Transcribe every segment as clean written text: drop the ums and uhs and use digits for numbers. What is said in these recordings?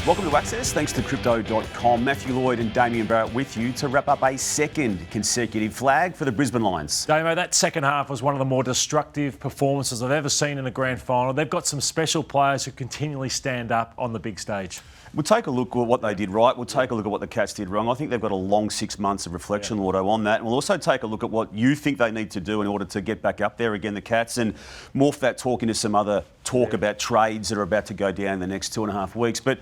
Welcome to Access, thanks to Crypto.com. Matthew Lloyd and Damian Barrett with you to wrap up a second consecutive flag for the Brisbane Lions. Damo, that second half was one of the more destructive performances I've ever seen in a grand final. They've got some special players who continually stand up on the big stage. We'll take a look at what they did right. We'll take a look at what the Cats did wrong. I think they've got a long 6 months of reflection, Lordo, on that. And we'll also take a look at what you think they need to do in order to get back up there again, the Cats, and morph that talk into some other talk about trades that are about to go down in the next 2.5 weeks. But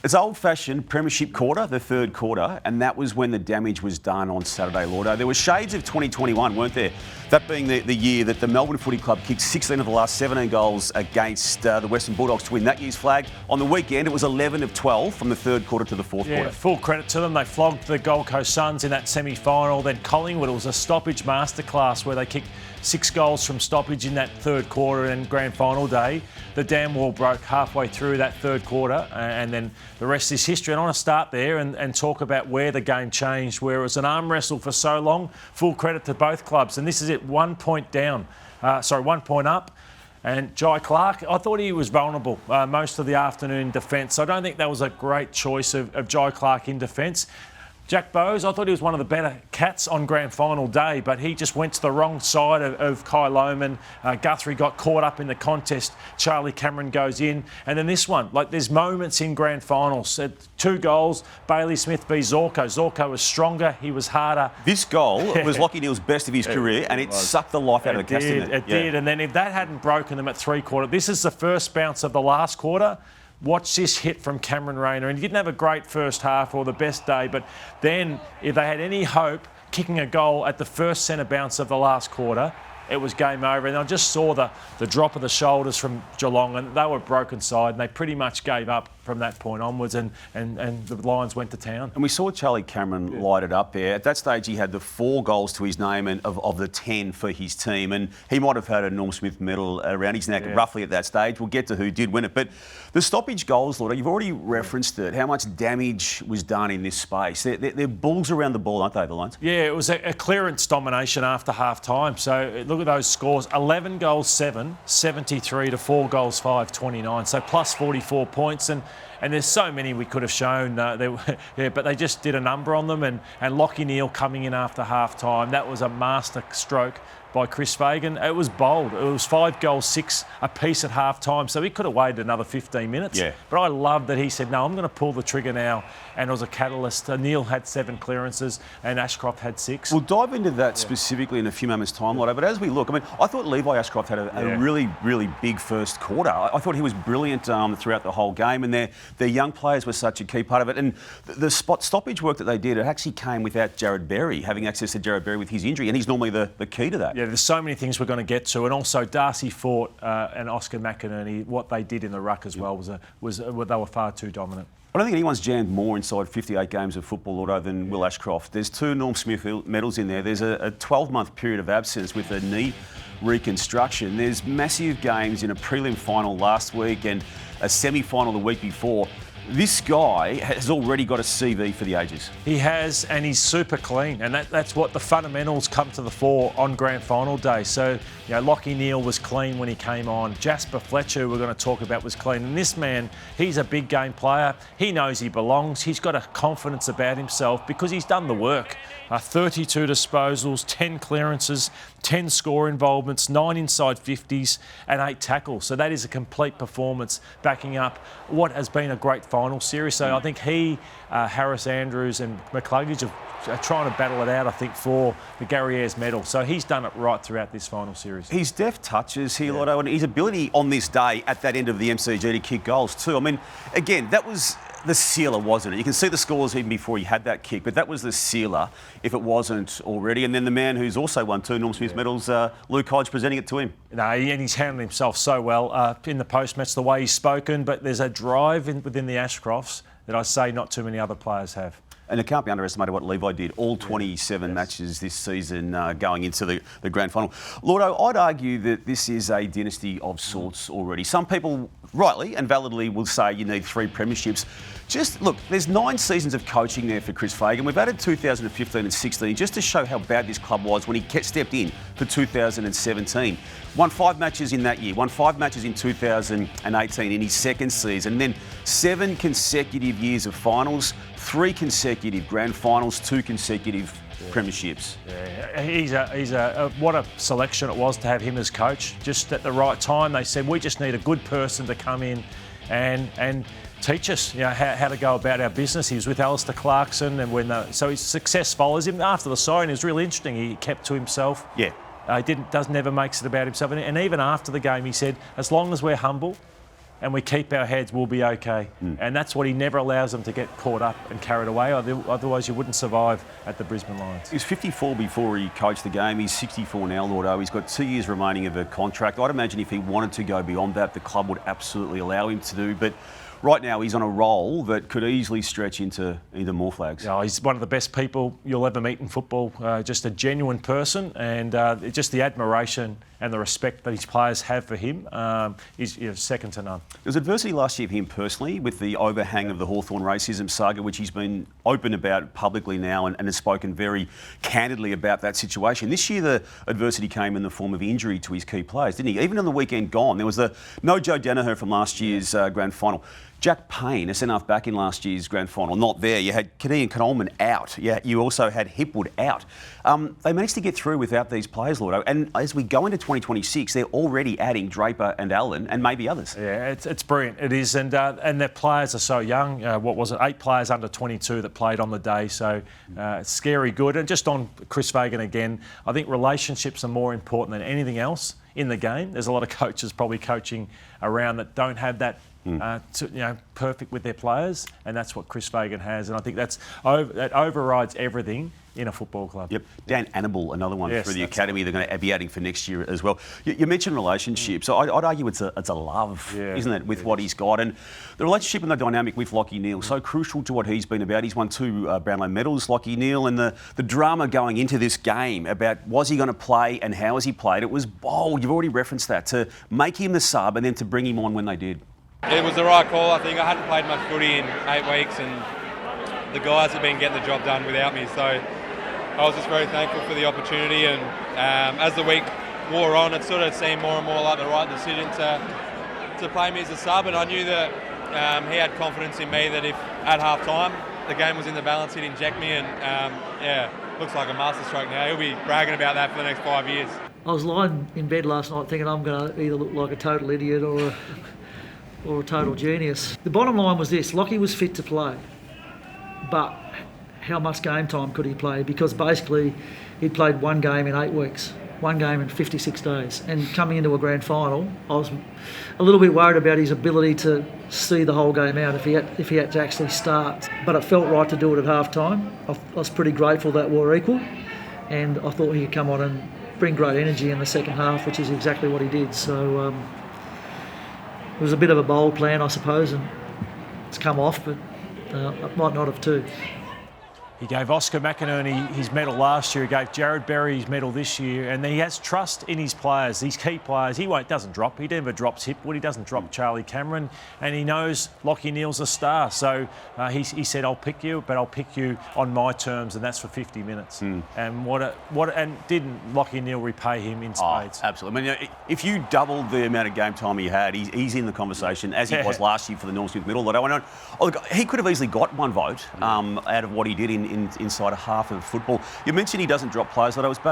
it's old-fashioned premiership quarter, the third quarter, and that was when the damage was done on Saturday, Lordo. There were shades of 2021, weren't there? That being the year that the Melbourne Footy Club kicked 16 of the last 17 goals against the Western Bulldogs to win that year's flag. On the weekend, it was 11 of 12 from the third quarter to the fourth quarter. Full credit to them. They flogged the Gold Coast Suns in that semi-final. Then Collingwood, it was a stoppage masterclass where they kicked 6 goals from stoppage in that third quarter and grand final day. The dam wall broke halfway through that third quarter, and then the rest is history. And I want to start there and talk about where the game changed, where it was an arm wrestle for so long. Full credit to both clubs. And this is it, 1 point down. 1 point up. And Jai Clark, I thought he was vulnerable most of the afternoon in defence. I don't think that was a great choice of Jai Clark in defence. Jack Bowes, I thought he was one of the better Cats on grand final day, but he just went to the wrong side of Kai Lohmann. Guthrie got caught up in the contest. Charlie Cameron goes in. And then this one, like there's moments in grand finals. 2 goals, Bailey Smith v Zorko. Zorko was stronger, he was harder. This goal was Lachie Neale's best of his career, and it sucked the life out of the Cats, didn't it? It did, and then if that hadn't broken them at 3/4, this is the first bounce of the last quarter. Watch this hit from Cameron Rayner. And he didn't have a great first half or the best day, but then if they had any hope kicking a goal at the first centre bounce of the last quarter, it was game over. And I just saw the drop of the shoulders from Geelong, and they were broken side, and they pretty much gave up from that point onwards, and the Lions went to town. And we saw Charlie Cameron light it up there. At that stage, he had the 4 goals to his name and of the 10 for his team, and he might have had a Norm Smith medal around his neck roughly at that stage. We'll get to who did win it. But the stoppage goals, Lord, you've already referenced it, how much damage was done in this space. They're bulls around the ball, aren't they, the Lions? Yeah, it was a clearance domination after half-time. So look at those scores. 11 goals 7, 73 to 4 goals 5, 29. So plus 44 points. And there's so many we could have shown, but they just did a number on them. And Lachie Neale coming in after half-time, that was a master stroke by Chris Fagan. It was bold. It was 5 goals, 6 apiece at half-time, so he could have waited another 15 minutes. Yeah. But I love that he said, no, I'm going to pull the trigger now, and it was a catalyst. Neale had 7 clearances, and Ashcroft had 6. We'll dive into that specifically in a few moments' time, Lotto. But as we look, I mean, I thought Levi Ashcroft had a really, really big first quarter. I thought he was brilliant throughout the whole game, and their young players were such a key part of it. And the stoppage work that they did, it actually came without Jared Berry, having access to Jared Berry with his injury, and he's normally the key to that. Yeah, there's so many things we're going to get to, and also Darcy Fort and Oscar McInerney, what they did in the ruck as well was they were far too dominant. I don't think anyone's jammed more inside 58 games of football, Lotto, than Will Ashcroft. There's 2 Norm Smith medals in there. There's a 12-month period of absence with a knee reconstruction. There's massive games in a prelim final last week and a semi-final the week before. This guy has already got a CV for the ages. He has, and he's super clean, and that's what the fundamentals come to the fore on grand final day. So, you know, Lachie Neale was clean when he came on. Jasper Fletcher, we're going to talk about, was clean. And this man, he's a big game player. He knows he belongs. He's got a confidence about himself because he's done the work. 32 disposals, 10 clearances, 10 score involvements, 9 inside 50s and 8 tackles. So that is a complete performance backing up what has been a great final series. So I think he, Harris Andrews and McCluggage are trying to battle it out, I think, for the Gary Ayres medal. So he's done it right throughout this final series. His deft touches here, Lotto, and his ability on this day at that end of the MCG to kick goals too. I mean, again, that was the sealer, wasn't it? You can see the scores even before he had that kick, but that was the sealer if it wasn't already. And then the man who's also won 2 Norm Smith medals, Luke Hodge, presenting it to him. No, and he's handled himself so well in the post-match, the way he's spoken, but there's a drive within the Ashcrofts that I say not too many other players have. And it can't be underestimated what Levi did. All 27 matches this season going into the grand final. Lordo, I'd argue that this is a dynasty of sorts already. Some people, rightly and validly, will say you need 3 premierships. Just look, there's 9 seasons of coaching there for Chris Fagan. We've added 2015 and 16 just to show how bad this club was when he stepped in for 2017. Won 5 matches in that year, won 5 matches in 2018 in his second season, and then 7 consecutive years of finals, 3 consecutive grand finals, 2 consecutive premierships. Yeah, he's a what a selection it was to have him as coach. Just at the right time, they said we just need a good person to come in and teach us, how to go about our business. He was with Alistair Clarkson, and so his success follows him. After the siren, it was really interesting. He kept to himself. Yeah. Never makes it about himself. And even after the game, he said, as long as we're humble and we keep our heads, we'll be okay. And that's what he never allows them to get caught up and carried away. Otherwise, you wouldn't survive at the Brisbane Lions. He was 54 before he coached the game. He's 64 now, Lordo. He's got 2 years remaining of a contract. I'd imagine if he wanted to go beyond that, the club would absolutely allow him to do. But right now, he's on a roll that could easily stretch into more flags. Yeah, he's one of the best people you'll ever meet in football. Just a genuine person, and just the admiration and the respect that his players have for him is second to none. There was adversity last year for him personally with the overhang of the Hawthorn racism saga, which he's been open about publicly now and has spoken very candidly about that situation. This year, the adversity came in the form of injury to his key players, didn't he? Even on the weekend gone, there was no Joe Danaher from last year's grand final. Jack Payne, a centre-half back in last year's grand final, not there. You had Kadeem Coleman out. Yeah, you also had Hipwood out. They managed to get through without these players, Lordo. And as we go into 2026, they're already adding Draper and Allen and maybe others. Yeah, it's brilliant. It is. And their players are so young. 8 players under 22 that played on the day. So it's scary good. And just on Chris Fagan again, I think relationships are more important than anything else in the game. There's a lot of coaches probably coaching around that don't have that perfect with their players, and that's what Chris Fagan has, and I think that overrides everything in a football club. Yep. Dan Annable, another one through the academy they're going to be adding for next year as well. You mentioned relationships. So I'd argue it's a love, isn't it, with what he's got, and the relationship and the dynamic with Lachie Neale, so crucial to what he's been about. He's won 2 Brownlow medals, Lachie Neale, and the drama going into this game about was he going to play and how has he played. It was bold. You've already referenced that, to make him the sub and then to bring him on when they did. It was the right call. I think I hadn't played much footy in 8 weeks, and the guys have been getting the job done without me. So I was just very thankful for the opportunity. And as the week wore on, it sort of seemed more and more like the right decision to play me as a sub. And I knew that he had confidence in me that if at half time the game was in the balance, he'd inject me. And looks like a masterstroke now. He'll be bragging about that for the next 5 years. I was lying in bed last night thinking I'm going to either look like a total idiot or a total genius. The bottom line was this: Lachie was fit to play, but how much game time could he play? Because basically he'd played 1 game in 8 weeks, 1 game in 56 days. And coming into a grand final, I was a little bit worried about his ability to see the whole game out if he had to actually start. But it felt right to do it at half time. I was pretty grateful that we're equal, and I thought he could come on and bring great energy in the second half, which is exactly what he did. So it was a bit of a bold plan, I suppose, and it's come off, but it might not have too. He gave Oscar McInerney his medal last year. He gave Jared Berry his medal this year, and he has trust in his players, these key players. He doesn't drop. He never drops Hipwood. He doesn't drop Charlie Cameron, and he knows Lachie Neale's a star. So he said, "I'll pick you, but I'll pick you on my terms, and that's for 50 minutes." And and didn't Lachie Neale repay him in spades? Oh, absolutely. I mean, if you doubled the amount of game time he had, he's in the conversation as he was last year for the Norm Smith medal. Look, he could have easily got 1 vote out of what he did inside a half of football. You mentioned he doesn't drop players. Go back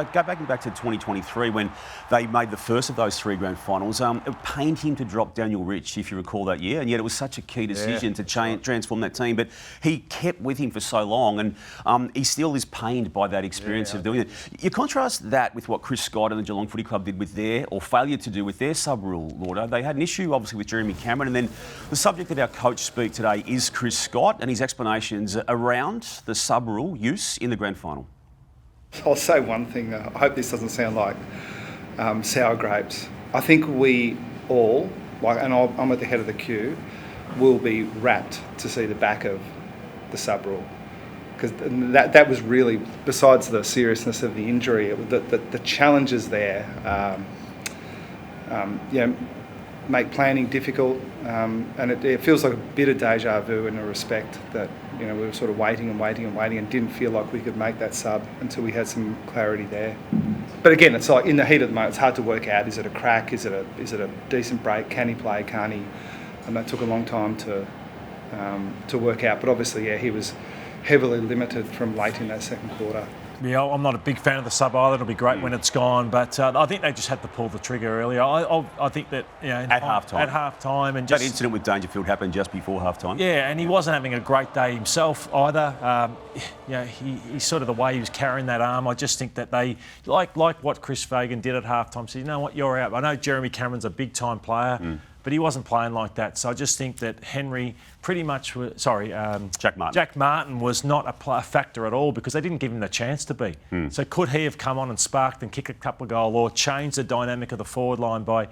to 2023 when they made the first of those 3 grand finals. It pained him to drop Daniel Rich, if you recall that year, and yet it was such a key decision to transform that team. But he kept with him for so long, and he still is pained by that experience of doing it. You contrast that with what Chris Scott and the Geelong Footy Club did with failure to do with their sub-rule, Lordo. They had an issue, obviously, with Jeremy Cameron, and then the subject that our coach speak today is Chris Scott and his explanations around the sub-rule use in the grand final. I'll say one thing. I hope this doesn't sound like sour grapes. I think we all, and I'm at the head of the queue, will be rapt to see the back of the sub rule. because that was really, besides the seriousness of the injury, the challenges there, make planning difficult, and it feels like a bit of deja vu in a respect that we were sort of waiting and didn't feel like we could make that sub until we had some clarity there. But again, it's like in the heat of the moment, it's hard to work out: is it a crack? Is it a decent break? Can he play? Can't he? And that took a long time to work out. But obviously, he was heavily limited from late in that second quarter. Yeah, I'm not a big fan of the sub either. It'll be great when it's gone, but I think they just had to pull the trigger earlier. I think that at half time, and that incident with Dangerfield happened just before half time. Yeah, and he wasn't having a great day himself either. He sort of the way he was carrying that arm. I just think that they like what Chris Fagan did at half time. So you know what, you're out. I know Jeremy Cameron's a big time player. But he wasn't playing like that. So I just think that Henry pretty much Jack Martin was not a factor at all because they didn't give him the chance to be. So could he have come on and sparked and kicked a couple of goals or changed the dynamic of the forward line by,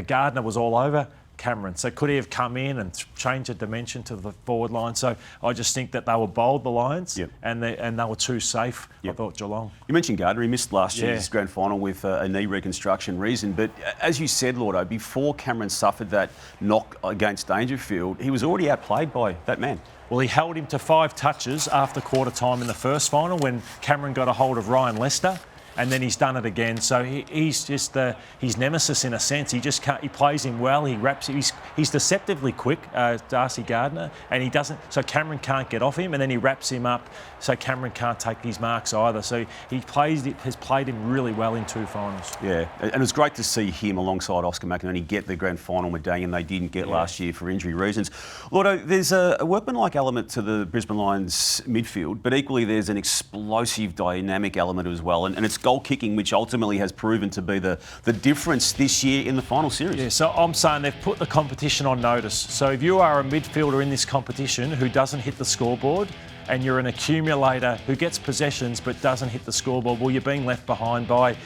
Gardner was all over Cameron. So could he have come in and changed the dimension to the forward line? So I just think that they were bold, the Lions, and they were too safe, I thought, Geelong. You mentioned Gardner. He missed last year's grand final with a knee reconstruction reason. But as you said, Lordo, before Cameron suffered that knock against Dangerfield, he was already outplayed by that man. Well, he held him to 5 touches after quarter time in the first final when Cameron got a hold of Ryan Lester. And then he's done it again. So he's just his nemesis in a sense. He just can't. He plays him well. He wraps. He's deceptively quick, Darcy Gardner, and he doesn't. So Cameron can't get off him, and then he wraps him up. So Cameron can't take his marks either. So has played him really well in 2 finals. Yeah, and it was great to see him alongside Oscar McInerney get the grand final medallion they didn't get last year for injury reasons. Lordo, there's a workmanlike element to the Brisbane Lions midfield, but equally there's an explosive, dynamic element as well, and it's goal kicking, which ultimately has proven to be the difference this year in the final series. Yeah, so I'm saying they've put the competition on notice. So if you are a midfielder in this competition who doesn't hit the scoreboard and you're an accumulator who gets possessions but doesn't hit the scoreboard, well, you're being left behind by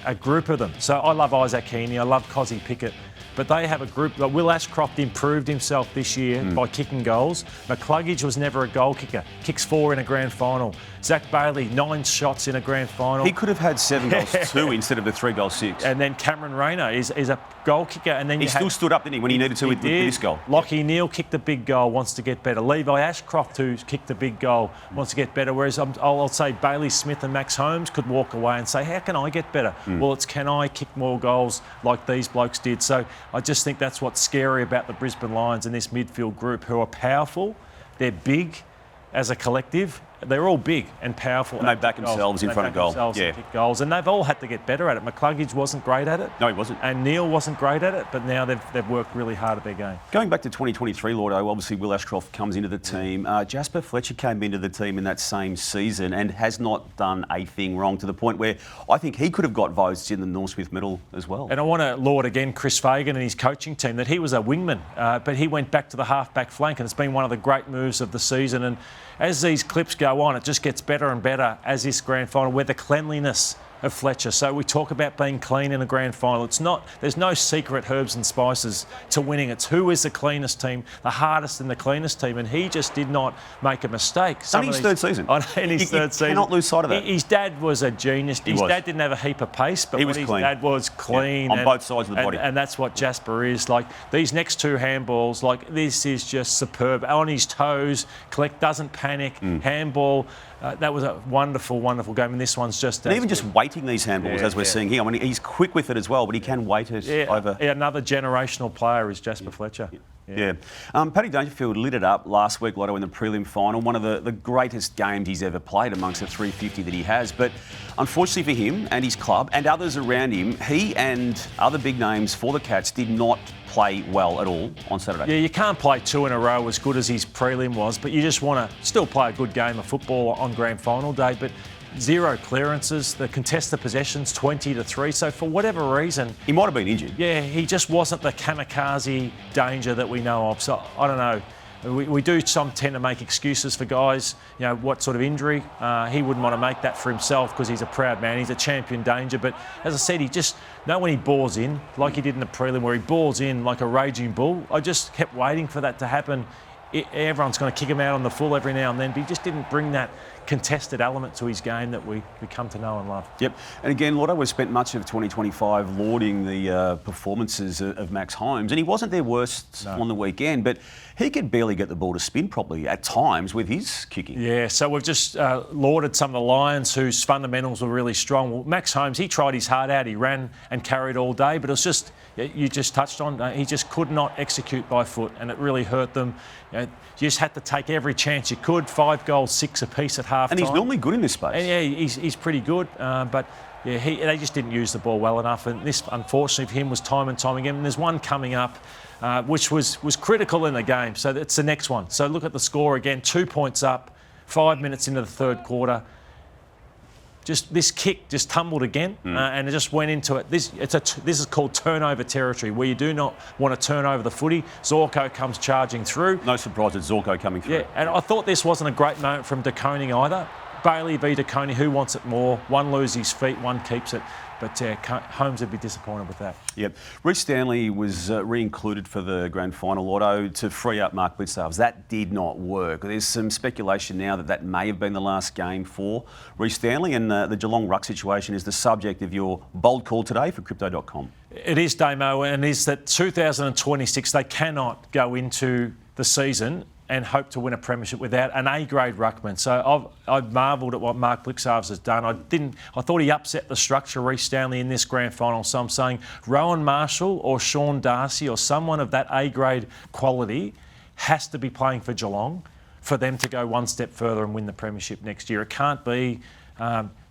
a group of them. So I love Isaac Heaney, I love Cozzy Pickett, but they have a group. Will Ashcroft improved himself this year by kicking goals. McCluggage was never a goal kicker. Kicks 4 in a grand final. Zach Bailey, 9 shots in a grand final. He could have had 7 goals 2 instead of the 3 goals 6. And then Cameron Rayner is a goal kicker. And then he still stood up, didn't he, when he needed to with this goal? Lachie Neale kicked the big goal, wants to get better. Levi Ashcroft, who kicked the big goal, wants to get better. Whereas I'll say Bailey Smith and Max Holmes could walk away and say, how can I get better? Well, it's can I kick more goals like these blokes did? So I just think that's what's scary about the Brisbane Lions and this midfield group, who are powerful. They're big as a collective. They're all big and powerful. And they back themselves in front of goal. Yeah. Kick goals. And they've all had to get better at it. McCluggage wasn't great at it. No, he wasn't. And Neale wasn't great at it, but now they've worked really hard at their game. Going back to 2023, Lordo, obviously Will Ashcroft comes into the team. Jasper Fletcher came into the team in that same season and has not done a thing wrong, to the point where I think he could have got votes in the Norm Smith medal as well. And I want to laud again Chris Fagan and his coaching team, that he was a wingman, but he went back to the half-back flank, and it's been one of the great moves of the season. And as these clips go on, it just gets better and better as this grand final, where the cleanliness of Fletcher. So we talk about being clean in a grand final. It's not, there's no secret herbs and spices to winning. It's who is the cleanest team, the hardest and the cleanest team. And he just did not make a mistake. Only his third season. In his third season. You cannot lose sight of that. His dad was a genius. His dad didn't have a heap of pace, but his dad was clean. On both sides of the body. And that's what Jasper is. Like, these next 2 handballs, like, this is just superb. On his toes, doesn't panic, handball. That was a wonderful, wonderful game, and this one's just... And even just weighting these handballs, as we're seeing here. I mean, he's quick with it as well, but he can weight it over... Yeah, another generational player is Jasper Fletcher. Yeah. Paddy Dangerfield lit it up last week, Lotto, in the prelim final. One of the greatest games he's ever played amongst the 350 that he has. But unfortunately for him and his club and others around him, he and other big names for the Cats did not play well at all on Saturday. Yeah, you can't play 2 in a row as good as his prelim was, but you just want to still play a good game of football on grand final day. But 0 clearances, the contested possessions 20-3. So for whatever reason, he might have been injured. Yeah, he just wasn't the kamikaze danger that we know of. So I don't know. We do tend to make excuses for guys, what sort of injury. He wouldn't want to make that for himself because he's a proud man. He's a champion danger. But as I said, when he balls in, like he did in the prelim, where he balls in like a raging bull, I just kept waiting for that to happen. Everyone's going to kick him out on the full every now and then, but he just didn't bring that contested element to his game that we come to know and love. Yep. And again, Lotto has spent much of 2025 lauding the performances of Max Holmes, and he wasn't their worst on the weekend, but he could barely get the ball to spin properly at times with his kicking. Yeah, so we've just lauded some of the Lions whose fundamentals were really strong. Well, Max Holmes, he tried his heart out. He ran and carried all day, but it was just, you just touched on, he just could not execute by foot, and it really hurt them. You just had to take every chance you could. 5 goals, 6 apiece at half time. And he's normally good in this space. And yeah, he's pretty good, but yeah, they just didn't use the ball well enough. And this, unfortunately for him, was time and time again. And there's one coming up, which was critical in the game. So it's the next one. So look at the score again, 2 points up, 5 minutes into the third quarter. Just this kick just tumbled again, and it just went into it. This is called turnover territory, where you do not want to turn over the footy. Zorko comes charging through. No surprise it's Zorko coming through. Yeah, and I thought this wasn't a great moment from De Koning either. Bailey v De Koning, who wants it more? One loses his feet, one keeps it. But Holmes would be disappointed with that. Yep. Reece Stanley was re-included for the grand final auto to free up Mark Blitzarves. That did not work. There's some speculation now that may have been the last game for Reece Stanley, and the Geelong ruck situation is the subject of your bold call today for Crypto.com. It is, Damo, and it is that 2026 they cannot go into the season and hope to win a premiership without an A-grade ruckman. So I've marvelled at what Mark Blitzarves has done. I thought he upset the structure, Reece Stanley, in this grand final. So I'm saying Rowan Marshall or Sean Darcy or someone of that A-grade quality has to be playing for Geelong for them to go one step further and win the premiership next year. It can't be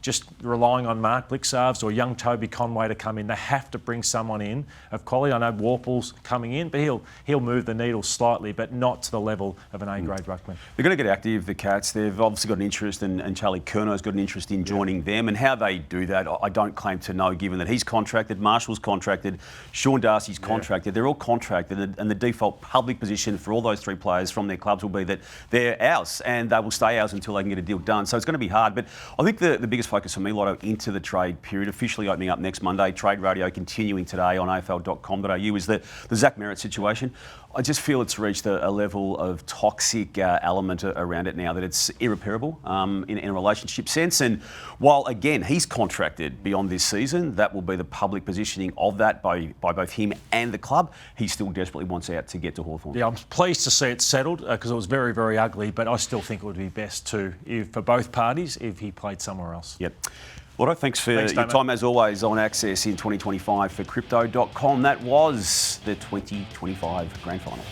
just relying on Mark Blitzarves or young Toby Conway to come in. They have to bring someone in of quality. I know Warple's coming in, but he'll move the needle slightly, but not to the level of an A-grade ruckman. They're going to get active, the Cats. They've obviously got an interest, and Charlie Curnow's got an interest in joining them. And how they do that, I don't claim to know, given that he's contracted, Marshall's contracted, Sean Darcy's contracted. They're all contracted, and the default public position for all those 3 players from their clubs will be that they're ours, and they will stay ours until they can get a deal done. So it's going to be hard. But I think the biggest focus for me, Lotto, into the trade period, officially opening up next Monday, trade radio continuing today on afl.com.au, is the Zach Merrett situation. I just feel it's reached a level of toxic element around it now that it's irreparable in a relationship sense. And while, again, he's contracted beyond this season, that will be the public positioning of that by both him and the club. He still desperately wants out to get to Hawthorn. Yeah, I'm pleased to see it settled because it was very, very ugly, but I still think it would be best for both parties if he played somewhere else. Yep. Lotto, thanks for your time as always on Access in 2025 for Crypto.com. That was the 2025 Grand Final.